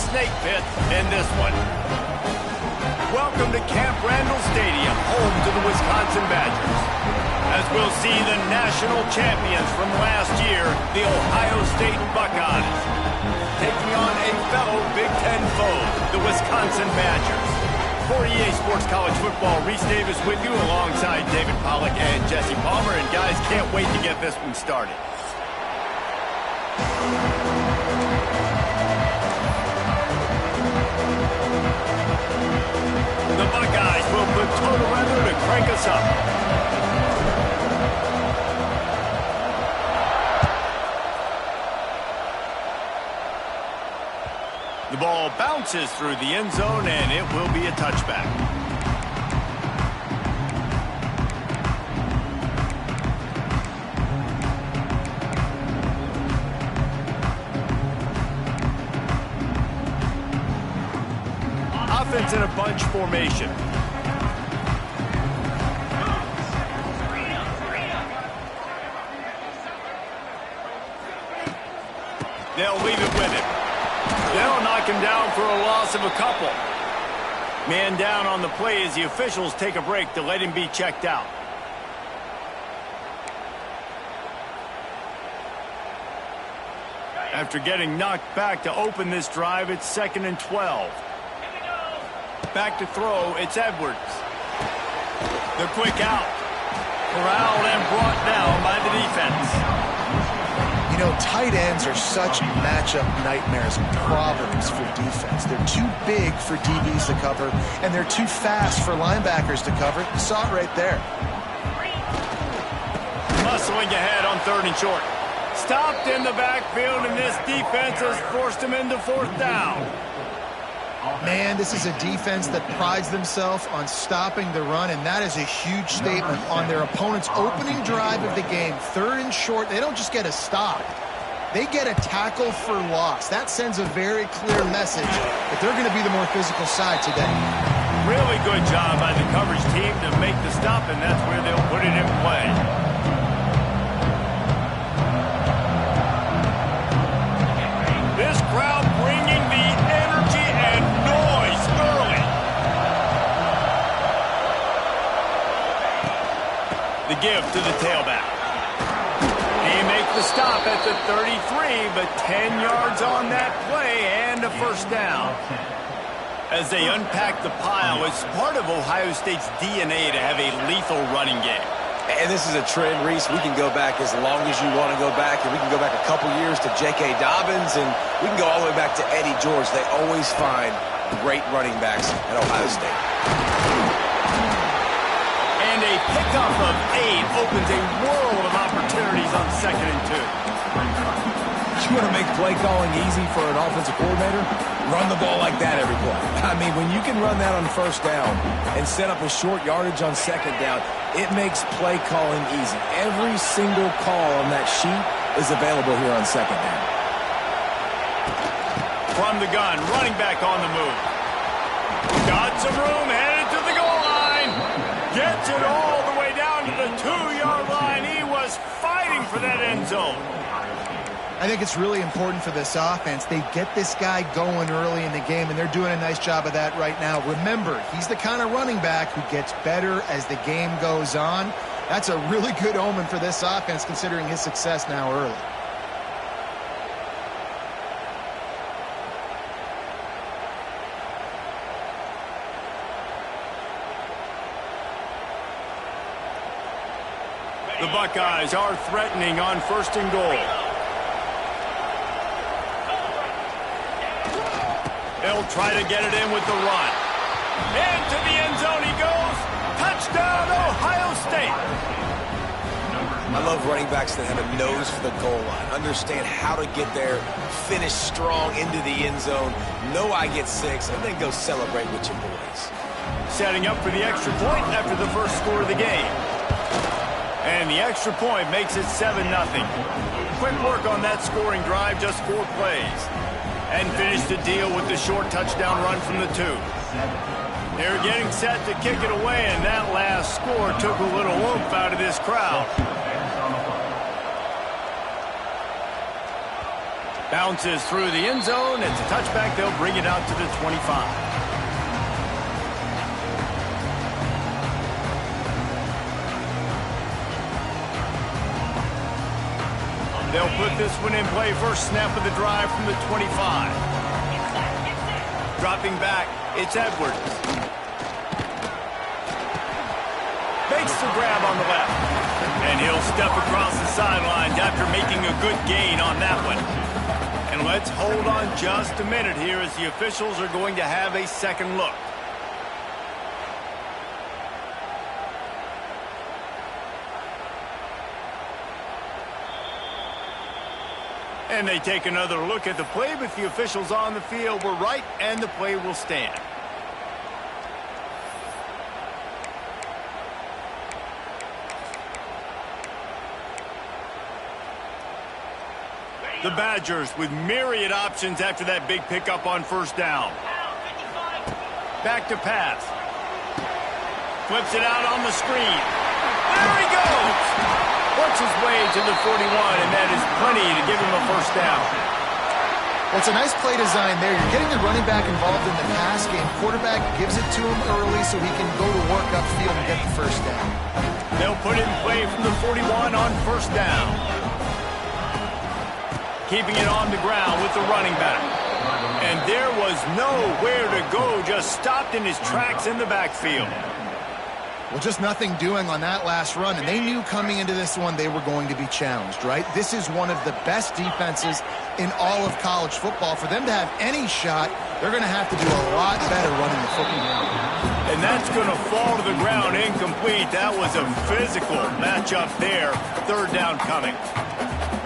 snake pit in this one. Welcome to Camp Randall Stadium, home to the Wisconsin Badgers, as we'll see the national champions from last year, the Ohio State Buckeyes, taking on a fellow Big Ten foe, the Wisconsin Badgers. For EA Sports College Football, Reese Davis with you alongside David Pollack and Jesse Palmer. And guys, can't wait to get this one started. The Buckeyes will put total weather to crank us up. The ball bounces through the end zone, and it will be a touchback. Offense in a bunch formation. They'll leave it with him. They'll knock him down for a loss of a couple. Man down on the play as the officials take a break to let him be checked out. After getting knocked back to open this drive, it's 2nd and 12. Back to throw, it's Edwards. The quick out. Corralled and brought down by the defense. You know, tight ends are such matchup nightmares and problems for defense. They're too big for DBs to cover, and they're too fast for linebackers to cover. You saw it right there. Muscling ahead on 3rd and short. Stopped in the backfield, and this defense has forced him into 4th down. Man, this is a defense that prides themselves on stopping the run, and that is a huge statement on their opponent's opening drive of the game. 3rd and short, they don't just get a stop. They get a tackle for loss. That sends a very clear message that they're going to be the more physical side today. Really good job by the coverage team to make the stop, and that's where they'll put it in play. This crowd bringing the energy and noise early. The give to the tailback. He makes the stop at the 33, but 10 yards on that play and a 1st down. As they unpack the pile, it's part of Ohio State's DNA to have a lethal running game. And this is a trend, Reese. We can go back as long as you want to go back, and we can go back a couple years to J.K. Dobbins, and we can go all the way back to Eddie George. They always find great running backs at Ohio State. And a pickup of 8 opens a world of opportunities on 2nd and 2. You want to make play calling easy for an offensive coordinator? Run the ball like that every play. I mean, when you can run that on 1st down and set up a short yardage on 2nd down, it makes play calling easy. Every single call on that sheet is available here on 2nd down. From the gun, running back on the move. Got some room, headed to the goal line. Gets it all the way down to the 2-yard line. He was fighting for that end zone. I think it's really important for this offense. They get this guy going early in the game, and they're doing a nice job of that right now. Remember, he's the kind of running back who gets better as the game goes on. That's a really good omen for this offense, considering his success now early. The Buckeyes are threatening on 1st and goal. They'll try to get it in with the run. Into the end zone he goes. Touchdown, Ohio State. I love running backs that have a nose for the goal line. Understand how to get there, finish strong into the end zone, know I get 6, and then go celebrate with your boys. Setting up for the extra point after the first score of the game. And the extra point makes it 7-0. Quick work on that scoring drive, just 4 plays. And finish the deal with the short touchdown run from the 2. They're getting set to kick it away, and that last score took a little oomph out of this crowd. Bounces through the end zone. It's a touchback. They'll bring it out to the 25. They'll put this one in play. First snap of the drive from the 25. Dropping back, it's Edwards. Makes the grab on the left. And he'll step across the sidelines after making a good gain on that one. And let's hold on just a minute here as the officials are going to have a second look. And they take another look at the play, but the officials on the field were right, and the play will stand. The Badgers with myriad options after that big pickup on first down. Back to pass. Flips it out on the screen. There he goes! Works his way to the 41, and that is plenty to give him a first down. Well, it's a nice play design there. You're getting the running back involved in the pass game. Quarterback gives it to him early so he can go to work upfield and get the first down. They'll put it in play from the 41 on first down. Keeping it on the ground with the running back. And there was nowhere to go, just stopped in his tracks in the backfield. Well, just nothing doing on that last run, and they knew coming into this one they were going to be challenged, right? This is one of the best defenses in all of college football. For them to have any shot, they're going to have to do a lot better running the football. And that's going to fall to the ground incomplete. That was a physical matchup there. Third down coming.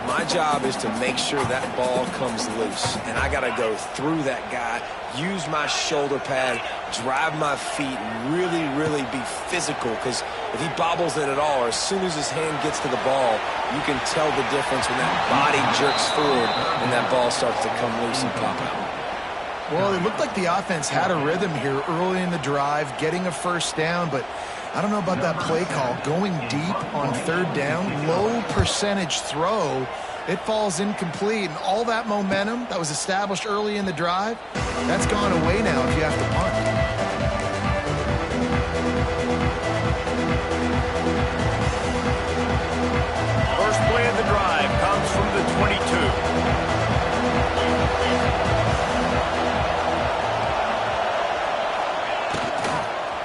My job is to make sure that ball comes loose, and I got to go through that guy, use my shoulder pad, drive my feet, and really, really be physical, because if he bobbles it at all, or as soon as his hand gets to the ball, you can tell the difference when that body jerks forward and that ball starts to come loose and pop out. Well, it looked like the offense had a rhythm here early in the drive, getting a first down, but I don't know about that play call. Going deep on third down, low percentage throw, it falls incomplete. And all that momentum that was established early in the drive, that's gone away now if you have to punt. First play of the drive comes from the 22.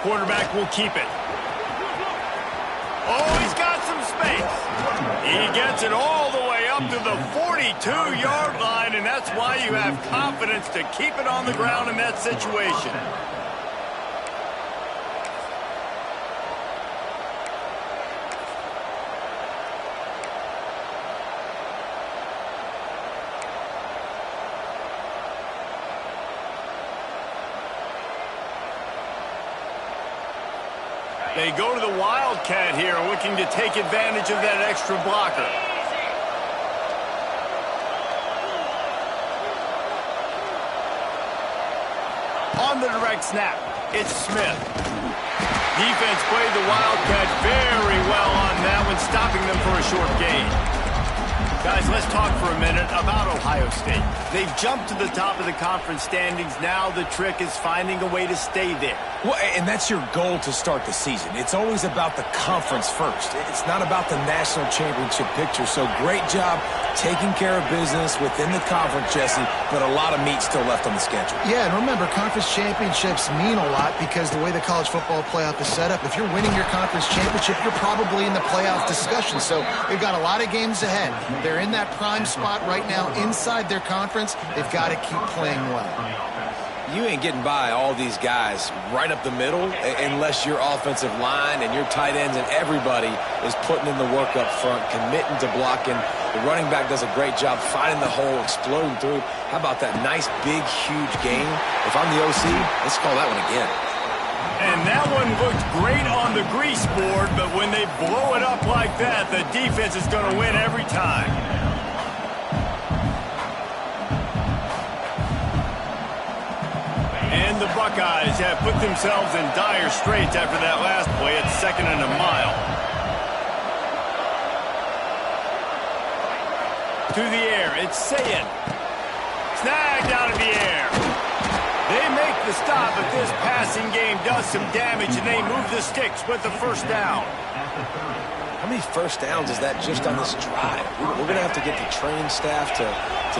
Quarterback will keep it. Oh, he's got some space. He gets it all the way up to the 42-yard line, and that's why you have confidence to keep it on the ground in that situation. They go to the Wildcat here, looking to take advantage of that extra blocker. On the direct snap, it's Smith. Defense played the Wildcat very well on that one, stopping them for a short gain. Guys, let's talk for a minute about Ohio State. They've jumped to the top of the conference standings. Now the trick is finding a way to stay there. Well, and that's your goal to start the season. It's always about the conference first. It's not about the national championship picture. So great job taking care of business within the conference, Jesse, but a lot of meat still left on the schedule. Yeah, and remember, conference championships mean a lot because the way the college football playoff is set up, if you're winning your conference championship, you're probably in the playoff discussion. So they've got a lot of games ahead. They're in that prime spot right now inside their conference. They've got to keep playing well. You ain't getting by all these guys right up the middle unless your offensive line and your tight ends and everybody is putting in the work up front, committing to blocking. The running back does a great job finding the hole, exploding through. How about that nice, big, huge game? If I'm the OC, let's call that one again. And that one looked great on the grease board, but when they blow it up like that, the defense is going to win every time. And the Buckeyes have put themselves in dire straits after that last play at 2nd and a mile. To the air, it's Sayin. Snagged out of the air. They make the stop, but this passing game does some damage, and they move the sticks with the first down. How many first downs is that just on this drive? We're going to have to get the trained staff to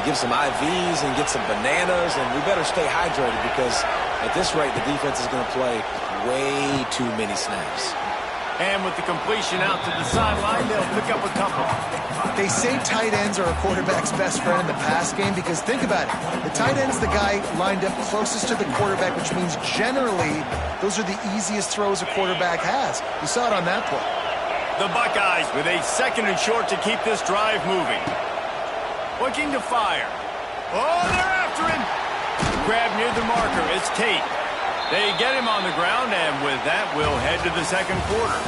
give some IVs and get some bananas, and we better stay hydrated because at this rate, the defense is going to play way too many snaps. And with the completion out to the sideline, they'll pick up a couple. They say tight ends are a quarterback's best friend in the pass game because think about it. The tight end's the guy lined up closest to the quarterback, which means generally those are the easiest throws a quarterback has. You saw it on that play. The Buckeyes with a 2nd and short to keep this drive moving. Looking to fire. Oh, they're after him. Grab near the marker. It's Tate. They get him on the ground, and with that, we'll head to the second quarter.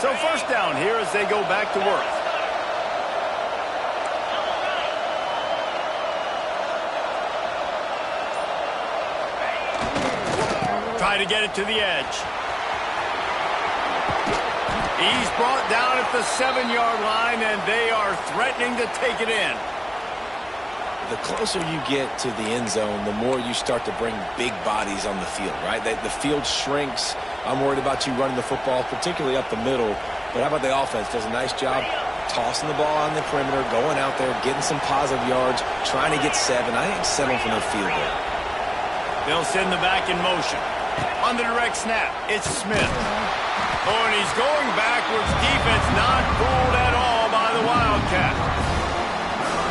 So first down here as they go back to work. Try to get it to the edge. He's brought down at the 7-yard line, and they are threatening to take it in. The closer you get to the end zone, the more you start to bring big bodies on the field, right? The field shrinks. I'm worried about you running the football, particularly up the middle. But how about the offense? Does a nice job tossing the ball on the perimeter, going out there, getting some positive yards, trying to get 7. I ain't settling for no field goal. They'll send the back in motion. On the direct snap, it's Smith. Oh, and he's going backwards. Defense not fooled at all by the Wildcat.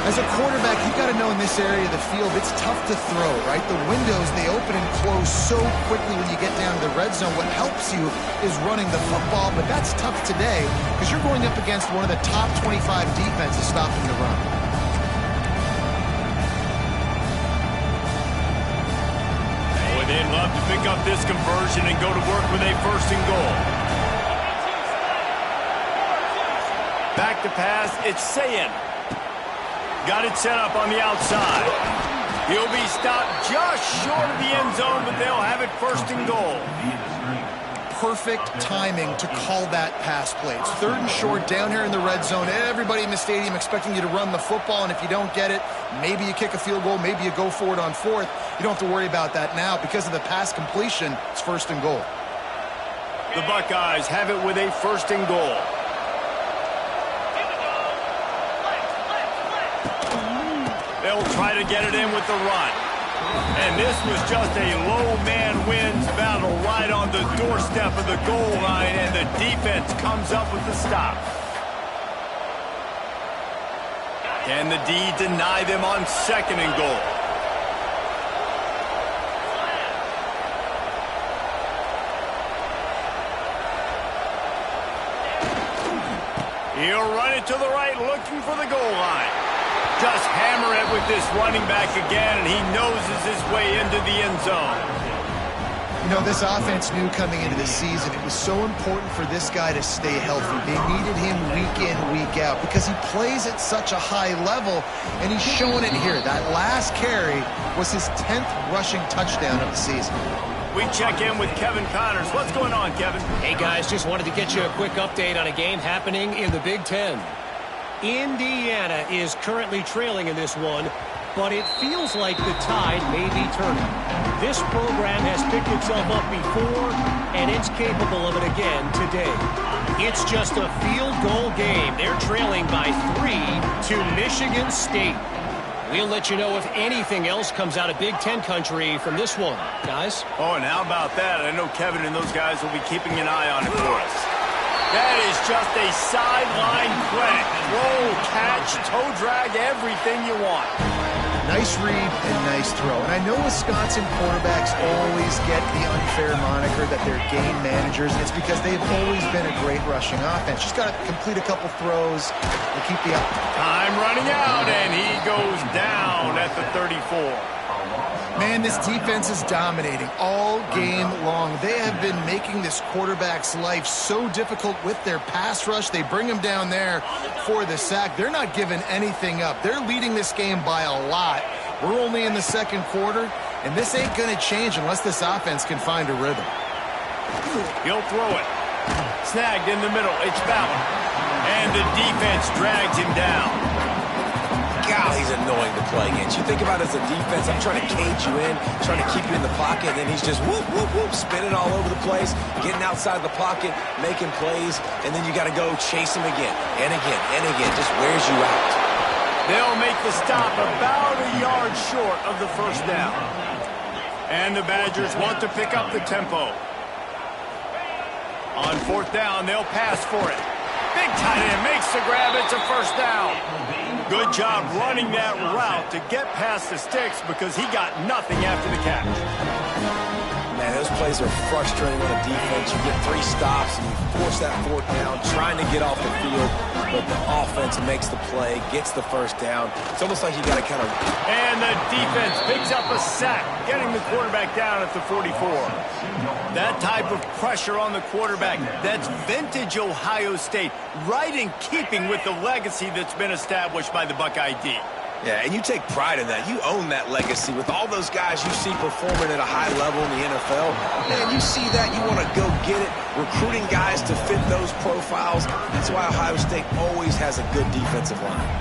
As a quarterback, you got to know in this area of the field, it's tough to throw, right? The windows, they open and close so quickly when you get down to the red zone. What helps you is running the football, but that's tough today because you're going up against one of the top 25 defenses stopping the run. Boy, they'd love to pick up this conversion and go to work with a 1st and goal. Back to pass, it's Sayin. Got it set up on the outside. He'll be stopped just short of the end zone, but they'll have it 1st and goal. Perfect timing to call that pass play. It's 3rd and short down here in the red zone. Everybody in the stadium expecting you to run the football, and if you don't get it, maybe you kick a field goal, maybe you go for it on 4th. You don't have to worry about that now. Because of the pass completion, it's 1st and goal. The Buckeyes have it with a 1st and goal. They'll try to get it in with the run. And this was just a low man wins battle right on the doorstep of the goal line, and the defense comes up with the stop. Can the D deny them on 2nd and goal? He'll run it to the right, looking for the goal line. Just hammer it with this running back again, and he noses his way into the end zone. You know, this offense knew coming into the season it was so important for this guy to stay healthy. They needed him week in, week out because he plays at such a high level, and he's showing it here. That last carry was his 10th rushing touchdown of the season. We check in with Kevin Connors. What's going on, Kevin? Hey, guys, just wanted to get you a quick update on a game happening in the Big Ten. Indiana is currently trailing in this one, but it feels like the tide may be turning. This program has picked itself up before, and it's capable of it again today. It's just a field goal game. They're trailing by 3 to Michigan State. We'll let you know if anything else comes out of Big Ten country from this one, guys. Oh, and how about that? I know Kevin and those guys will be keeping an eye on it for us. That is just a sideline credit. Throw, catch, toe drag, everything you want. Nice read and nice throw. And I know Wisconsin quarterbacks always get the unfair moniker that they're game managers. It's because they've always been a great rushing offense. Just got to complete a couple throws and keep the up. Time running out, and he goes down at the 34. Man, this defense is dominating all game long. They have been making this quarterback's life so difficult with their pass rush. They bring him down there for the sack. They're not giving anything up. They're leading this game by a lot, We're only in the second quarter, and this ain't going to change unless this offense can find a rhythm. He'll throw it. Snagged in the middle. It's Bauer. And the defense drags him down. God, he's annoying to play against. You think about it as a defense, I'm trying to cage you in, trying to keep you in the pocket, and then he's just whoop, whoop, whoop, spinning all over the place, getting outside the pocket, making plays, and then you got to go chase him again, and again, and again. Just wears you out. They'll make the stop about a yard short of the first down. And the Badgers want to pick up the tempo. On fourth down, they'll pass for it. Big tight end makes the grab. It's a first down. Good job running that route to get past the sticks because he got nothing after the catch. Man, those plays are frustrating on a defense. You get 3 stops and you force that fourth down, trying to get off the field, but the offense makes the play, gets the first down. It's almost like you got to kind of... And the defense picks up a sack, getting the quarterback down at the 44. That type of pressure on the quarterback, that's vintage Ohio State, right in keeping with the legacy that's been established by the Buckeye D. Yeah, and you take pride in that. You own that legacy with all those guys you see performing at a high level in the NFL. Man, you see that, you want to go get it, recruiting guys to fit those profiles. That's why Ohio State always has a good defensive line.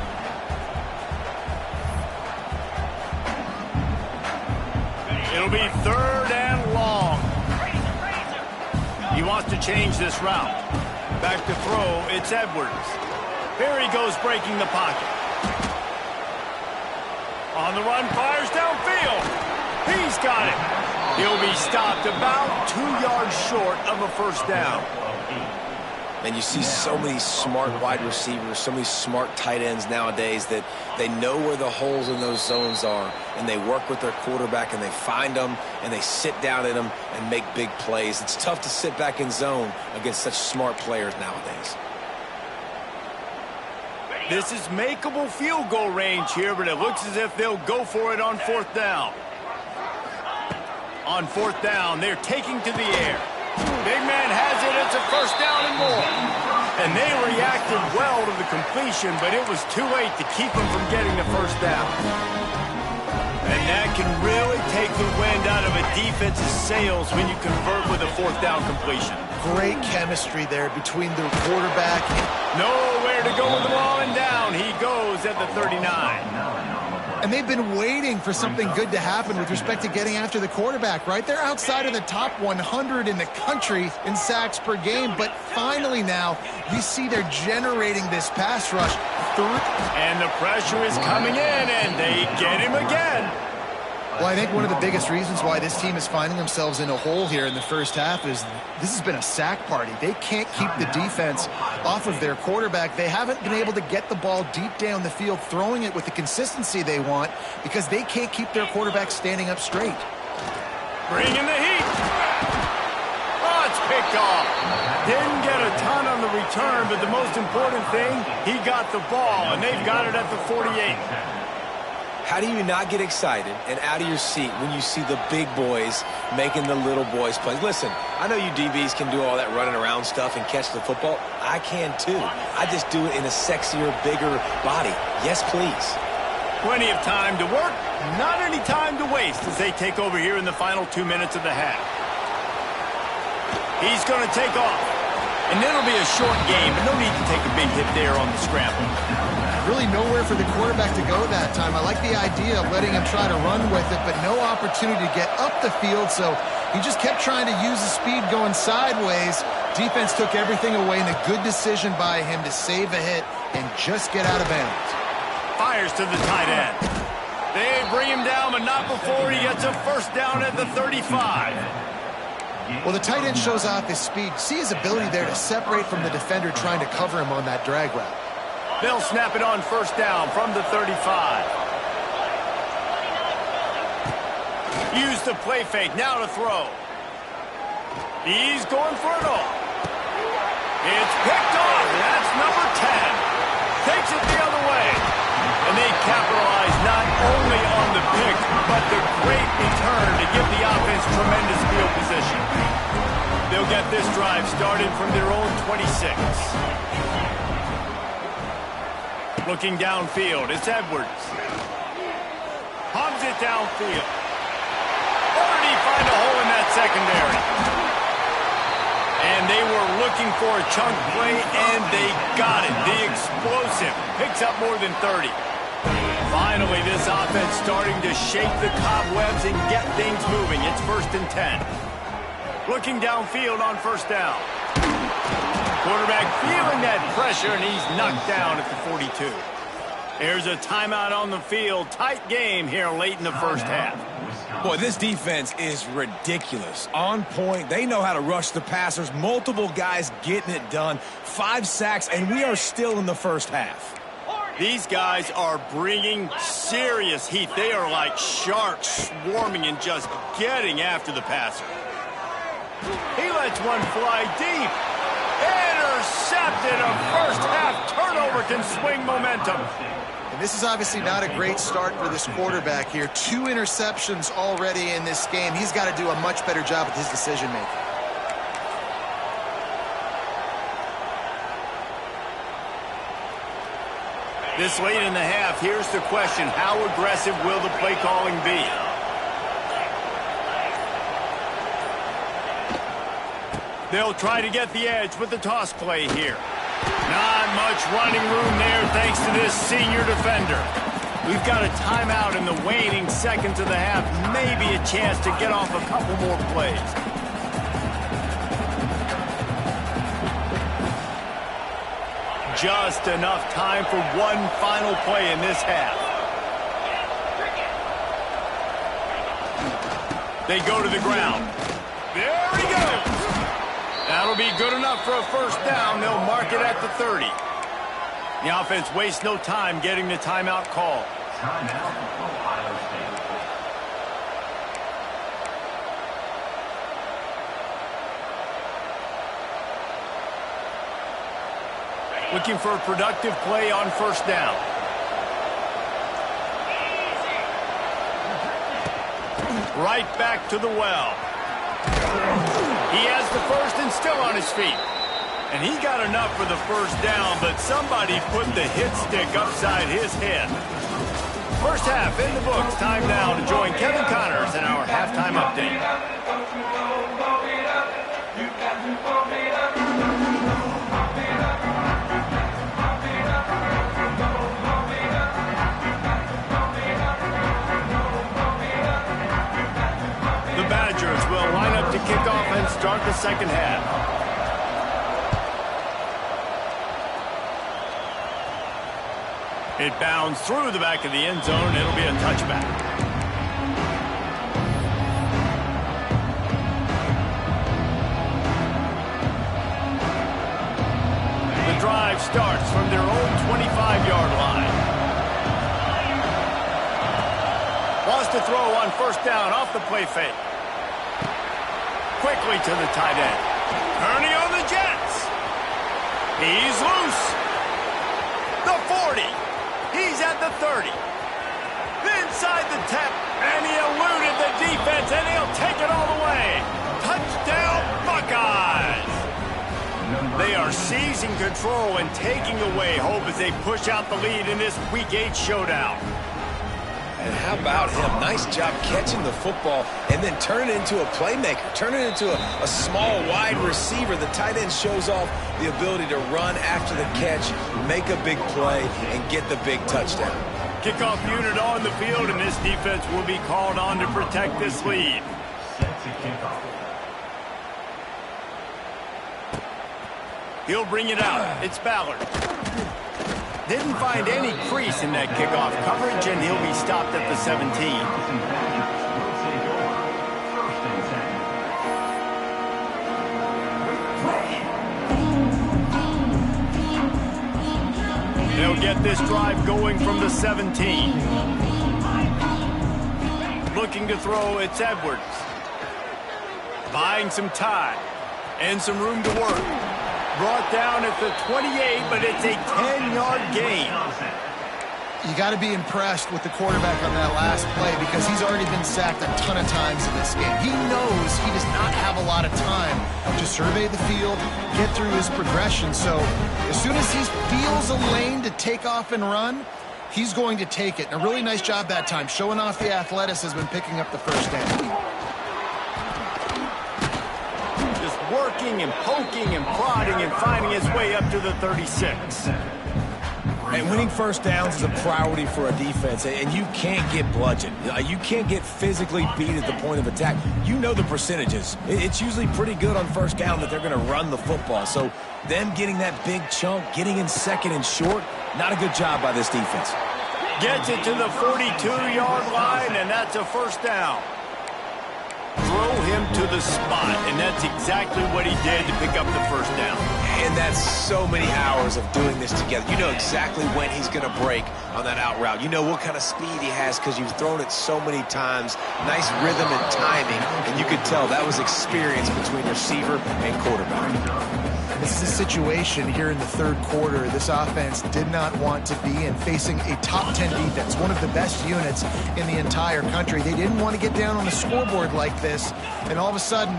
It'll be third and long. He wants to change this route. Back to throw, it's Edwards. Here he goes breaking the pocket. On the run, fires downfield. He's got it. He'll be stopped about 2 yards short of a first down. And you see so many smart wide receivers, so many smart tight ends nowadays that they know where the holes in those zones are, and they work with their quarterback, and they find them, and they sit down in them and make big plays. It's tough to sit back in zone against such smart players nowadays. This is makeable field goal range here, but it looks as if they'll go for it on fourth down. On fourth down, they're taking to the air. Big man has it. It's a first down and more. And they reacted well to the completion, but it was too late to keep them from getting the first down. And that can really take the wind out of a defense's sails when you convert with a fourth down completion. Great chemistry there between the quarterback. Nowhere to go with the ball, and down he goes at the 39. And they've been waiting for something good to happen with respect to getting after the quarterback, right? They're outside of the top 100 in the country in sacks per game, but finally now you see they're generating this pass rush. And the pressure is coming in, and they get him again. Well, I think one of the biggest reasons why this team is finding themselves in a hole here in the first half is this has been a sack party. They can't keep the defense off of their quarterback. They haven't been able to get the ball deep down the field, throwing it with the consistency they want because they can't keep their quarterback standing up straight. Bring in the heat. Oh, it's picked off. Didn't get a ton on the return, but the most important thing, he got the ball, and they've got it at the 48. How do you not get excited and out of your seat when you see the big boys making the little boys play? Listen, I know you DBs can do all that running around stuff and catch the football. I can too. I just do it in a sexier, bigger body. Yes, please. Plenty of time to work, not any time to waste as they take over here in the final 2 minutes of the half. He's going to take off. And then it'll be a short game, but no need to take a big hit there on the scramble. Really nowhere for the quarterback to go that time. I like the idea of letting him try to run with it, but no opportunity to get up the field, so he just kept trying to use the speed going sideways. Defense took everything away, and a good decision by him to save a hit and just get out of bounds. Fires to the tight end. They bring him down, but not before he gets a first down at the 35. Well, the tight end shows off his speed. See his ability there to separate from the defender trying to cover him on that drag route. They'll snap it on first down from the 35. Use the play fake, now to throw. He's going for it all. It's picked off, that's number 10. Takes it the other way. And they capitalize not only on the pick, but the great return to give the offense tremendous field position. They'll get this drive started from their own 26. Looking downfield, it's Edwards. On it downfield. Or did he find a hole in that secondary? And they were looking for a chunk play, and they got it. The explosive picks up more than 30. Finally, this offense starting to shake the cobwebs and get things moving. It's 1st and 10. Looking downfield on 1st down. Quarterback feeling that pressure, and he's knocked down at the 42. There's a timeout on the field. Tight game here late in the 1st half. Boy, this defense is ridiculous. On point. They know how to rush the passers. Multiple guys getting it done. 5 sacks, and we are still in the 1st half. These guys are bringing serious heat. They are like sharks swarming and just getting after the passer. He lets one fly deep. Intercepted. A 1st half turnover can swing momentum. And this is obviously not a great start for this quarterback here. 2 interceptions already in this game. He's got to do a much better job with his decision-making. This late in the half, here's the question. How aggressive will the play calling be? They'll try to get the edge with the toss play here. Not much running room there thanks to this senior defender. We've got a timeout in the waning seconds of the half. Maybe a chance to get off a couple more plays. Just enough time for one final play in this half. They go to the ground. There he goes. That'll be good enough for a 1st down. They'll mark it at the 30. The offense wastes no time getting the timeout call. Timeout, Ohio State. Looking for a productive play on 1st down. Right back to the well. He has the 1st and still on his feet. And he got enough for the 1st down, but somebody put the hit stick upside his head. 1st half in the books. Time now to join Kevin Connors in our halftime update. The Badgers will line up to kick off and start the 2nd half. It bounds through the back of the end zone. It'll be a touchback. The drive starts from their own 25-yard line. Wants to throw on 1st down off the play fake. Quickly to the tight end. Turning on the Jets. He's loose. The 40. He's at the 30. Inside the 10. And he eluded the defense, and he'll take it all the way. Touchdown, Buckeyes. They are seizing control and taking away hope as they push out the lead in this Week 8 showdown. And how about him? Nice job catching the football and then turn it into a playmaker. Turn it into a small, wide receiver. The tight end shows off the ability to run after the catch, make a big play, and get the big touchdown. Kickoff unit on the field, and this defense will be called on to protect this lead. Set to kickoff. He'll bring it out. It's Ballard. Didn't find any crease in that kickoff coverage, and he'll be stopped at the 17. They'll get this drive going from the 17. Looking to throw, it's Edwards. Buying some time and some room to work. Brought down at the 28, but it's a 10-yard gain. You got to be impressed with the quarterback on that last play because he's already been sacked a ton of times in this game. He knows he does not have a lot of time to survey the field, get through his progression. So as soon as he feels a lane to take off and run, he's going to take it. And a really nice job that time, showing off the athleticism and picking up the first down. Just working and poking and prodding and finding his way up to the 36. And winning first downs is a priority for a defense, and you can't get bludgeoned. You can't get physically beat at the point of attack. You know the percentages. It's usually pretty good on first down that they're going to run the football. So them getting that big chunk, getting in second and short, not a good job by this defense. Gets it to the 42-yard line, and that's a first down. Throw him to the spot, and that's exactly what he did to pick up the first down. And that's so many hours of doing this together. You know exactly when he's going to break on that out route. You know what kind of speed he has because you've thrown it so many times. Nice rhythm and timing, and you could tell that was experience between receiver and quarterback. This is a situation here in the third quarter this offense did not want to be in, facing a top 10 defense, one of the best units in the entire country. They didn't want to get down on the scoreboard like this and all of a sudden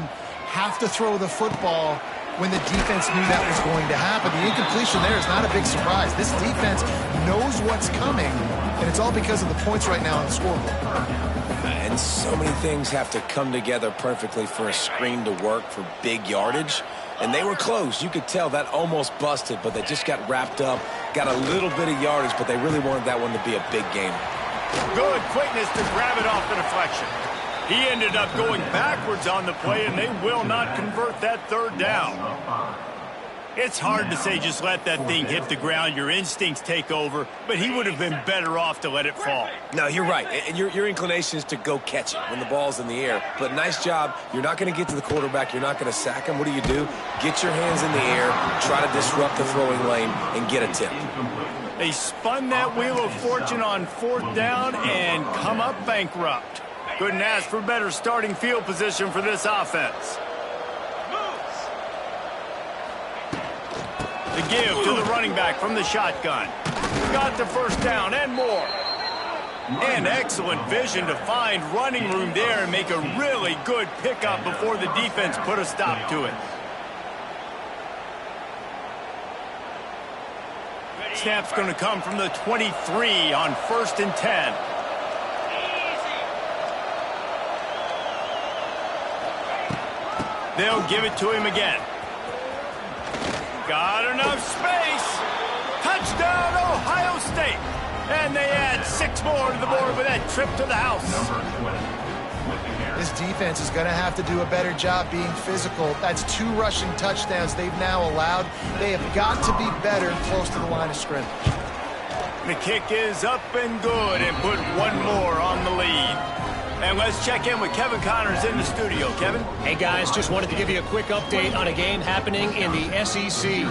have to throw the football when the defense knew that was going to happen. The incompletion there is not a big surprise. This defense knows what's coming, and it's all because of the points right now on the scoreboard. And so many things have to come together perfectly for a screen to work for big yardage. And they were close. You could tell that almost busted, but they just got wrapped up, got a little bit of yardage, but they really wanted that one to be a big game. Good quickness to grab it off the deflection. He ended up going backwards on the play, and they will not convert that third down. It's hard to say just let that thing hit the ground. Your instincts take over, but he would have been better off to let it fall. No, you're right. And your inclination is to go catch it when the ball's in the air. But nice job. You're not going to get to the quarterback. You're not going to sack him. What do? Get your hands in the air, try to disrupt the throwing lane, and get a tip. They spun that wheel of fortune on fourth down and come up bankrupt. Couldn't ask for better starting field position for this offense. The give to the running back from the shotgun. Got the first down and more. And excellent vision to find running room there and make a really good pickup before the defense put a stop to it. Snap's going to come from the 23 on 1st and 10. They'll give it to him again. Got enough space. Touchdown, Ohio State. And they add 6 more to the board with that trip to the house. This defense is going to have to do a better job being physical. That's 2 rushing touchdowns they've now allowed. They have got to be better close to the line of scrimmage. The kick is up and good and put 1 more on the lead. And let's check in with Kevin Connors in the studio. Kevin? Hey, guys, just wanted to give you a quick update on a game happening in the SEC.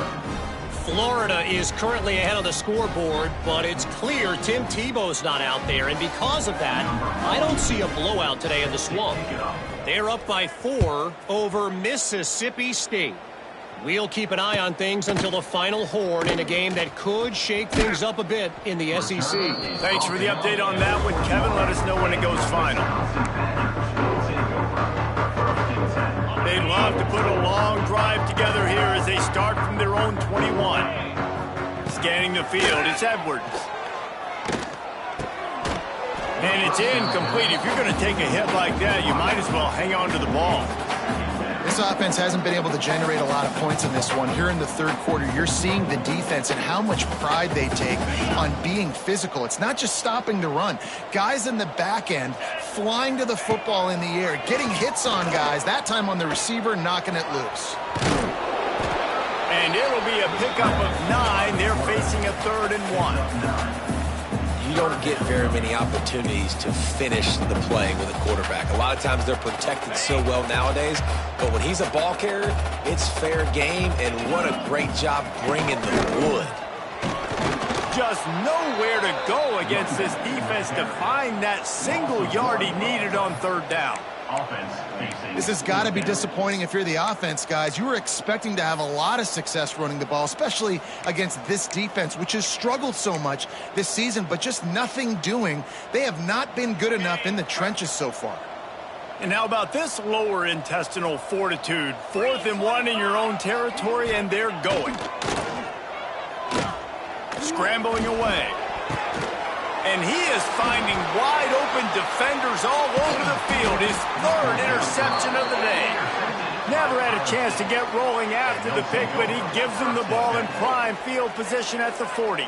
Florida is currently ahead of the scoreboard, but it's clear Tim Tebow's not out there, and because of that, I don't see a blowout today in the Swamp. They're up by 4 over Mississippi State. We'll keep an eye on things until the final horn in a game that could shake things up a bit in the SEC. Thanks for the update on that one, Kevin. Let us know when it goes final. They'd love to put a long drive together here as they start from their own 21. Scanning the field, it's Edwards. And it's incomplete. If you're going to take a hit like that, you might as well hang on to the ball. This offense hasn't been able to generate a lot of points in this one. Here in the third quarter, you're seeing the defense and how much pride they take on being physical. It's not just stopping the run. Guys in the back end flying to the football in the air, getting hits on guys, that time on the receiver, knocking it loose. And it'll be a pickup of 9. They're facing a 3rd and 1. You don't get very many opportunities to finish the play with a quarterback. A lot of times they're protected so well nowadays, but when he's a ball carrier, it's fair game, and what a great job bringing the wood. Just nowhere to go against this defense to find that single yard he needed on 3rd down. This has got to be disappointing if you're the offense, guys. You were expecting to have a lot of success running the ball, especially against this defense, which has struggled so much this season, but just nothing doing. They have not been good enough in the trenches so far. And how about this lower intestinal fortitude? 4th and 1 in your own territory, and they're going. Scrambling away. And he is finding wide-open defenders all over the field. His third interception of the day. Never had a chance to get rolling after the pick, but he gives them the ball in prime field position at the 40.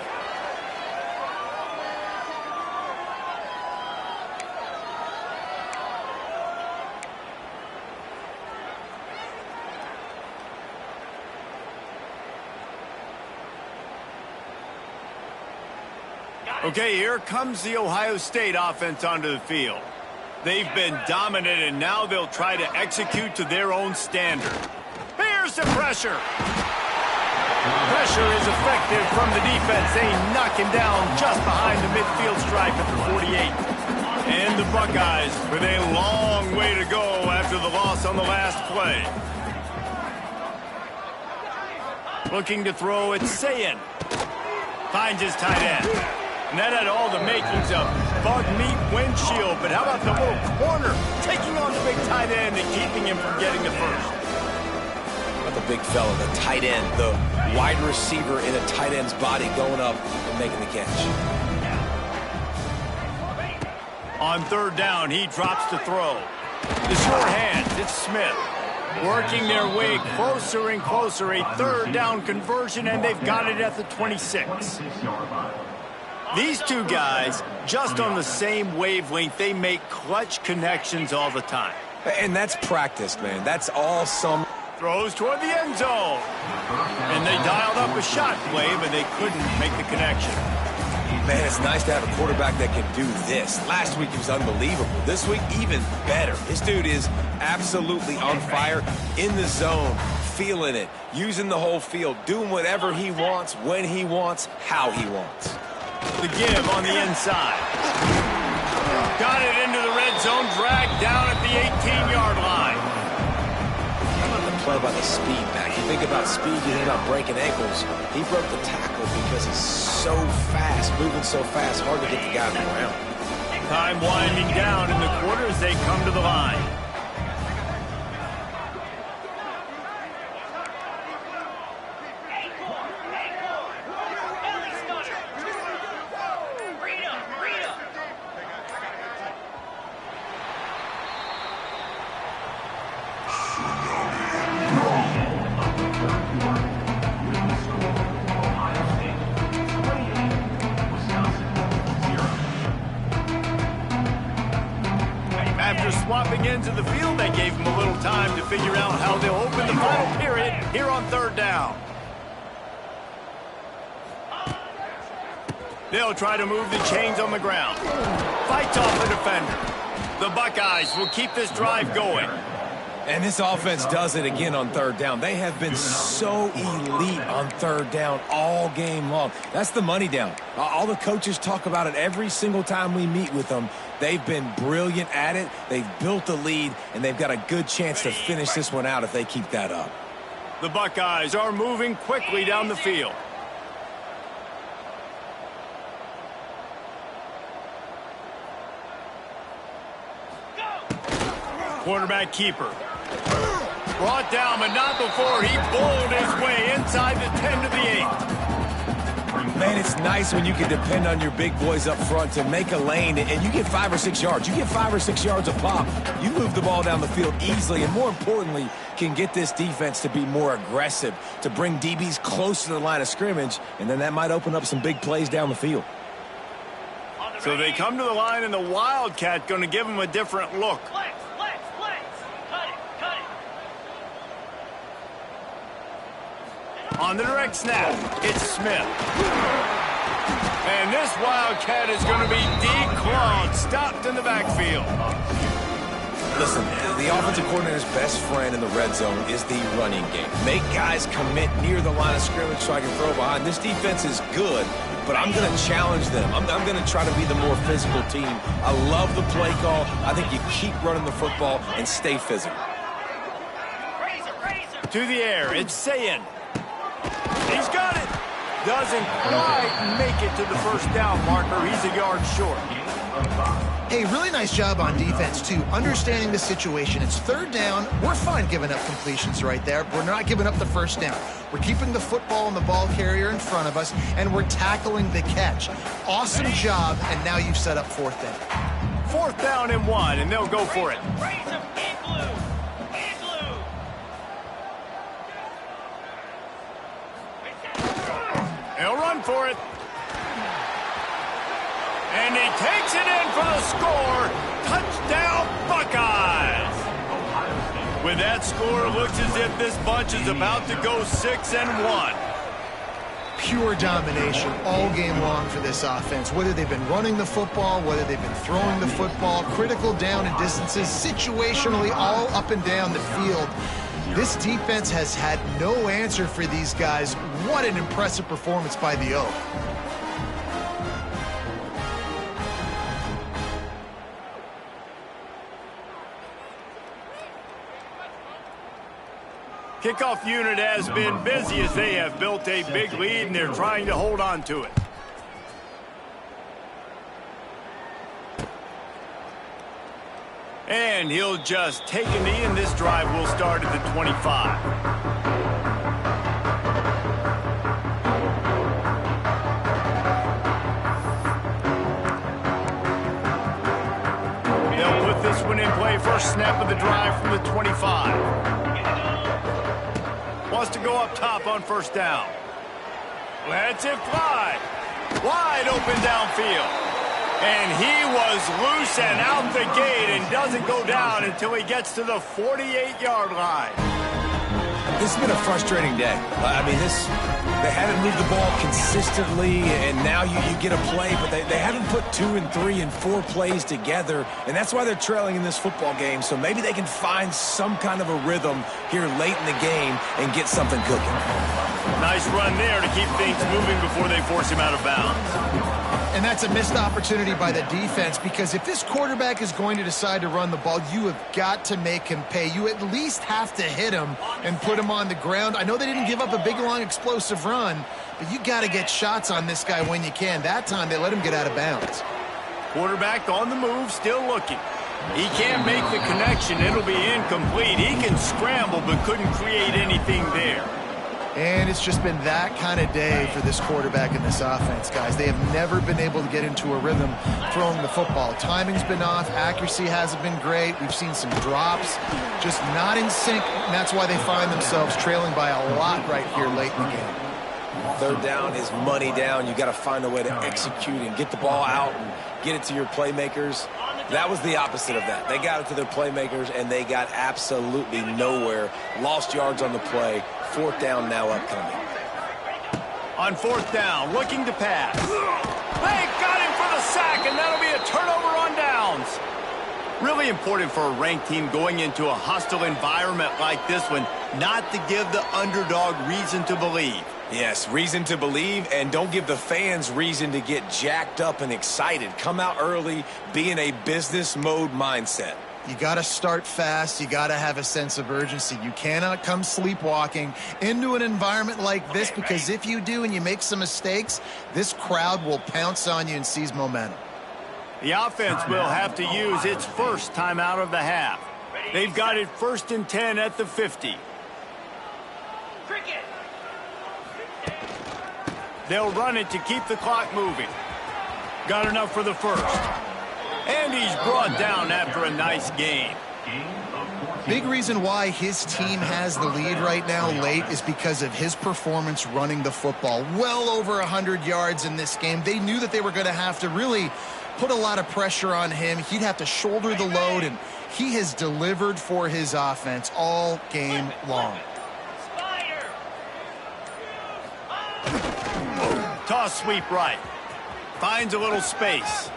Okay, here comes the Ohio State offense onto the field. They've been dominant, and now they'll try to execute to their own standard. Here's the pressure. Pressure is effective from the defense. They knock him down just behind the midfield stripe at the 48. And the Buckeyes with a long way to go after the loss on the last play. Looking to throw, it's Sayin. Finds his tight end. And that had all the makings of bug meat windshield. But how about the little corner taking on the big tight end and keeping him from getting the first? How about the big fella, the tight end, the wide receiver in a tight end's body going up and making the catch. On third down, he drops to throw. The short hands, it's Smith. Working their way closer and closer. A third down conversion, and they've got it at the 26. These two guys, just on the same wavelength, they make clutch connections all the time. And that's practice, man. That's all some. Throws toward the end zone. And they dialed up a shot play, but they couldn't make the connection. Man, it's nice to have a quarterback that can do this. Last week he was unbelievable. This week, even better. This dude is absolutely on fire, in the zone, feeling it, using the whole field, doing whatever he wants, when he wants, how he wants. The give on the inside. Got it into the red zone, dragged down at the 18-yard line. How about the play by the speed back? You think about speed, you think about breaking ankles. He broke the tackle because he's so fast, moving so fast, hard to get the guy on the ground. Time winding down in the quarter as they come to the line. After swapping into the field, they gave him a little time to figure out how they'll open the final period here on third down. They'll try to move the chains on the ground. Fights off the defender. The Buckeyes will keep this drive going. And this offense does it again on third down. They have been so elite on third down all game long. That's the money down. All the coaches talk about it every single time we meet with them. They've been brilliant at it. They've built the lead, and they've got a good chance to finish this one out if they keep that up. The Buckeyes are moving quickly down the field. Quarterback keeper. Brought down, but not before he bowled his way inside the 10 to the 8. Man, it's nice when you can depend on your big boys up front to make a lane, and you get 5 or 6 yards. You get 5 or 6 yards a pop. You move the ball down the field easily, and more importantly, can get this defense to be more aggressive, to bring DBs close to the line of scrimmage, and then that might open up some big plays down the field. So they come to the line, and the Wildcat going to give them a different look. On the direct snap, it's Smith. And this Wildcat is going to be declawed, stopped in the backfield. Listen, the offensive coordinator's best friend in the red zone is the running game. Make guys commit near the line of scrimmage so I can throw behind. This defense is good, but I'm going to challenge them. I'm going to try to be the more physical team. I love the play call. I think you keep running the football and stay physical. To the air, it's Sayin. He's got it. Doesn't quite make it to the first down marker. He's a yard short. Hey, really nice job on defense, too, understanding the situation. It's third down. We're fine giving up completions right there. We're not giving up the first down. We're keeping the football and the ball carrier in front of us, and we're tackling the catch. Awesome job, and now you've set up fourth down. 4th down and 1, and they'll go for it. They'll run for it. And he takes it in for the score. Touchdown, Buckeyes. With that score, it looks as if this bunch is about to go 6-1. Pure domination all game long for this offense. Whether they've been running the football, whether they've been throwing the football, critical down and distances, situationally all up and down the field. This defense has had no answer for these guys. What an impressive performance by the Oak. Kickoff unit has been busy as they have built a big lead, and they're trying to hold on to it. And he'll just take a knee, and this drive will start at the 25. They'll put this one in play. First snap of the drive from the 25. Wants to go up top on first down. Lets it fly. Wide open downfield. And he was loose and out the gate and doesn't go down until he gets to the 48-yard line. This has been a frustrating day. I mean, they haven't moved the ball consistently, and now you get a play, but they haven't put 2 and 3 and 4 plays together, and that's why they're trailing in this football game. So maybe they can find some kind of a rhythm here late in the game and get something cooking. Nice run there to keep things moving before they force him out of bounds. And that's a missed opportunity by the defense, because if this quarterback is going to decide to run the ball, you have got to make him pay. You at least have to hit him and put him on the ground. I know they didn't give up a big, long, explosive run, but you got to get shots on this guy when you can. That time, they let him get out of bounds. Quarterback on the move, still looking. He can't make the connection. It'll be incomplete. He can scramble, but couldn't create anything there. And it's just been that kind of day for this quarterback and this offense, guys. They have never been able to get into a rhythm throwing the football. Timing's been off. Accuracy hasn't been great. We've seen some drops, just not in sync, and that's why they find themselves trailing by a lot right here late in the game. Third down is money down. You got to find a way to execute and get the ball out and get it to your playmakers. That was the opposite of that. They got it to their playmakers, and they got absolutely nowhere. Lost yards on the play. Fourth down now upcoming. On fourth down, looking to pass. They got him for the sack, and that'll be a turnover on downs. Really important for a ranked team going into a hostile environment like this one, not to give the underdog reason to believe. Yes, reason to believe, and don't give the fans reason to get jacked up and excited. Come out early, be in a business mode mindset. You got to start fast. You got to have a sense of urgency. You cannot come sleepwalking into an environment like this, because if you do and you make some mistakes, this crowd will pounce on you and seize momentum. The offense will have to use its first timeout of the half. They've got it 1st and 10 at the 50. They'll run it to keep the clock moving. Got enough for the first. And he's brought down after a nice gain. Big reason why his team has the lead right now late is because of his performance running the football. Well over 100 yards in this game. They knew that they were going to have to really put a lot of pressure on him. He'd have to shoulder the load, and he has delivered for his offense all game long. Toss sweep right. Finds a little space.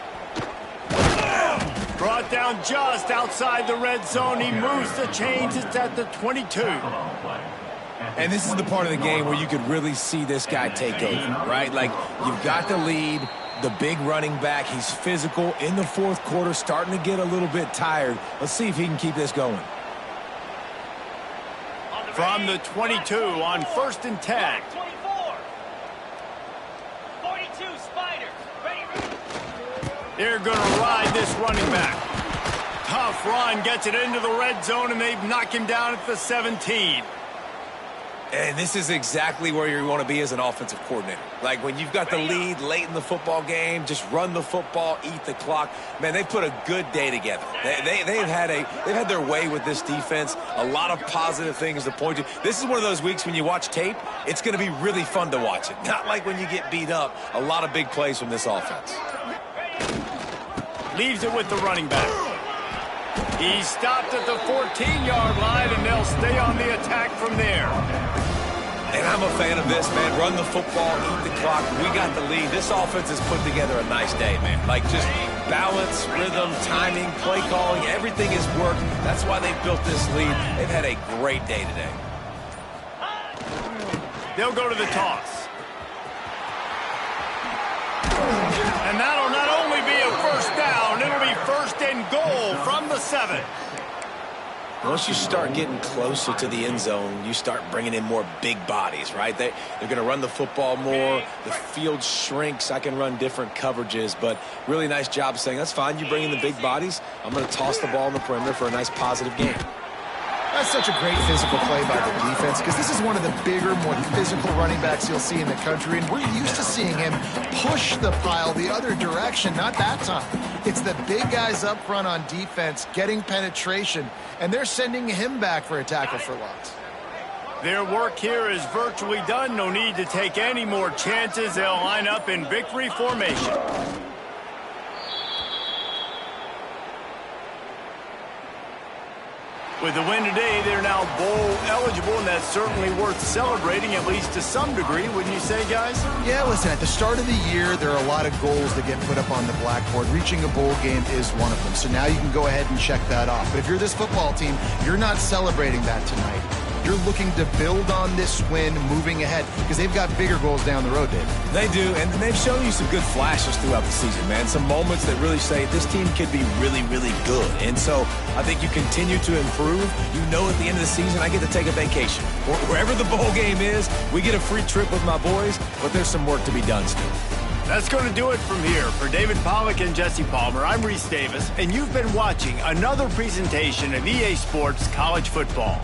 Brought down just outside the red zone. He moves the chains. It's at the 22. And this is the part of the game where you could really see this guy take over, right? Like, you've got the lead, the big running back. He's physical in the fourth quarter, starting to get a little bit tired. Let's see if he can keep this going. From the 22 on 1st and 10. They're going to ride this running back. Tough run, gets it into the red zone, and they've knocked him down at the 17. And this is exactly where you want to be as an offensive coordinator. Like when you've got the lead late in the football game, just run the football, eat the clock. Man, they put a good day together. They've had their way with this defense. A lot of positive things to point to. This is one of those weeks when you watch tape, it's going to be really fun to watch it. Not like when you get beat up. A lot of big plays from this offense. Leaves it with the running back. He stopped at the 14-yard line, and they'll stay on the attack from there. And I'm a fan of this, man. Run the football, eat the clock. We got the lead. This offense has put together a nice day, man. Like just balance, rhythm, timing, play calling, everything has worked. That's why they built this lead. They've had a great day today. They'll go to the toss. And that'll not only be a first down, it'll be first and goal from the 7. Once you start getting closer to the end zone, you start bringing in more big bodies, right? They're going to run the football more. The field shrinks. I can run different coverages, but really nice job saying, that's fine. You bring in the big bodies. I'm going to toss the ball in the perimeter for a nice positive game. That's such a great physical play by the defense because this is one of the bigger, more physical running backs you'll see in the country, and we're used to seeing him push the pile the other direction. Not that time. It's the big guys up front on defense getting penetration, and they're sending him back for a tackle for loss. Their work here is virtually done. No need to take any more chances. They'll line up in victory formation. With the win today, they're now bowl eligible, and that's certainly worth celebrating, at least to some degree, wouldn't you say, guys? Yeah, listen, at the start of the year, there are a lot of goals that get put up on the blackboard. Reaching a bowl game is one of them, so now you can go ahead and check that off. But if you're this football team, you're not celebrating that tonight. You're looking to build on this win moving ahead because they've got bigger goals down the road, David. They do, and they've shown you some good flashes throughout the season, man. Some moments that really say this team could be really, really good. And so I think you continue to improve. You know at the end of the season, I get to take a vacation. Wherever the bowl game is, we get a free trip with my boys, but there's some work to be done still. That's going to do it from here. For David Pollack and Jesse Palmer, I'm Reese Davis, and you've been watching another presentation of EA Sports College Football.